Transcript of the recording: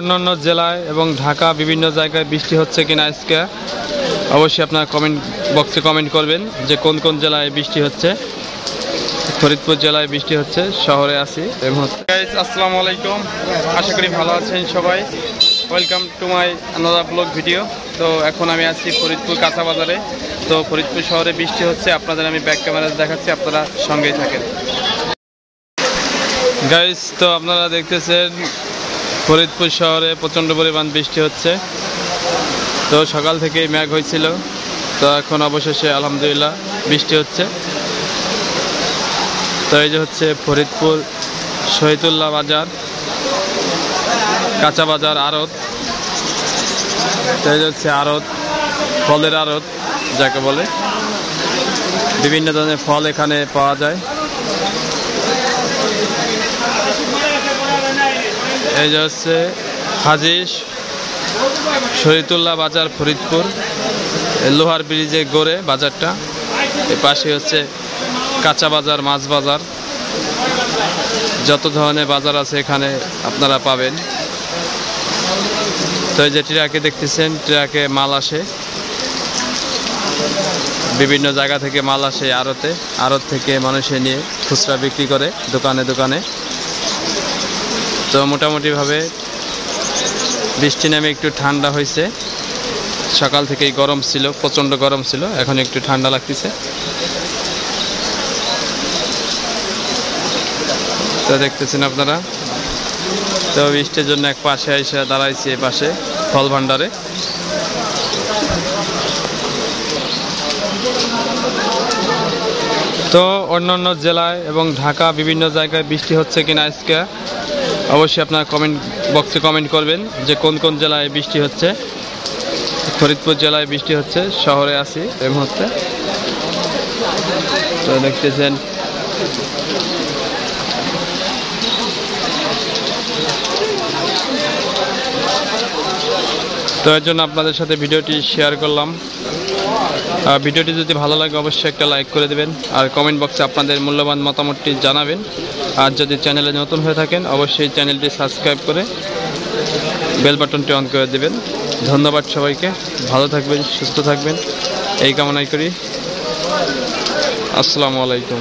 অন্যান্য জেলায় এবং ঢাকা বিভিন্ন জায়গায় বৃষ্টি হচ্ছে কিনা আজকে অবশ্যই আপনারা কমেন্ট বক্সে কমেন্ট করবেন যে কোন কোন জেলায় বৃষ্টি হচ্ছে। ফরিদপুর জেলায় বৃষ্টি হচ্ছে, শহরে আছি এই মুহূর্তে। গাইস আসসালামু আলাইকুম, আশা করি ভালো আছেন সবাই। Welcome to my another blog video. তো এখন আমি আছি ফরিদপুর কাঁচা বাজারে। তো ফরিদপুর শহরে বৃষ্টি হচ্ছে, আপনাদের আমি ব্যাক ক্যামেরাতে দেখাচ্ছি, আপনারা সঙ্গেই থাকেন। গাইস তো আপনারা দেখতেছেন ফরিদপুর শহরে প্রচণ্ড পরিমাণ বৃষ্টি হচ্ছে। তো সকাল থেকেই মেঘ হয়েছিল, তো এখন অবশেষে আলহামদুলিল্লাহ বৃষ্টি হচ্ছে। তো এই যে হচ্ছে ফরিদপুর শহীদুল্লাহ বাজার, কাঁচা বাজার আড়ত। তো এই যে হচ্ছে আড়ত, ফলের আড়ত যাকে বলে, বিভিন্ন ধরনের ফল এখানে পাওয়া যায়। এই যে হচ্ছে হাজী শহীদুল্লাহ বাজার ফরিদপুর, লোহার ব্রিজে গড়ে বাজারটা। এর পাশে হচ্ছে কাঁচা বাজার, মাছ বাজার, যত ধরনের বাজার আছে এখানে আপনারা পাবেন। তো এই যে ট্রাকে দেখতেছেন, ট্রাকে মাল আসে, বিভিন্ন জায়গা থেকে মাল আসে আড়তে। আড়ত থেকে মানুষে নিয়ে খুচরা বিক্রি করে দোকানে দোকানে। তো মোটামুটিভাবে বৃষ্টি নেমে একটু ঠান্ডা হয়েছে। সকাল থেকেই গরম ছিল, প্রচণ্ড গরম ছিল, এখন একটু ঠান্ডা লাগতেছে। তো দেখতেছেন আপনারা, তো বৃষ্টির জন্য এক পাশে এসে দাঁড়াইছি, এ পাশে ফল ভান্ডারে। তো অন্যান্য জেলায় এবং ঢাকা বিভিন্ন জায়গায় বৃষ্টি হচ্ছে কিনা আজকে অবশ্যই আপনারা কমেন্ট বক্সে কমেন্ট করবেন যে কোন কোন জেলায় বৃষ্টি হচ্ছে। ফরিদপুর জেলায় বৃষ্টি হচ্ছে, শহরে আছি এই মুহূর্তে। তো দেখতেছেন তো এর জন্য আপনাদের সাথে ভিডিওটি শেয়ার করলাম। ভিডিওটি যদি ভালো লাগে অবশ্যই একটা লাইক করে দেবেন, আর কমেন্ট বক্সে আপনাদের মূল্যবান মতামতটি জানাবেন। আর যদি চ্যানেলে নতুন হয়ে থাকেন অবশ্যই চ্যানেলটি সাবস্ক্রাইব করে বেল বাটনটি অন করে দেবেন। ধন্যবাদ সবাইকে, ভালো থাকবেন, সুস্থ থাকবেন এই কামনাই করি। আসসালামু আলাইকুম।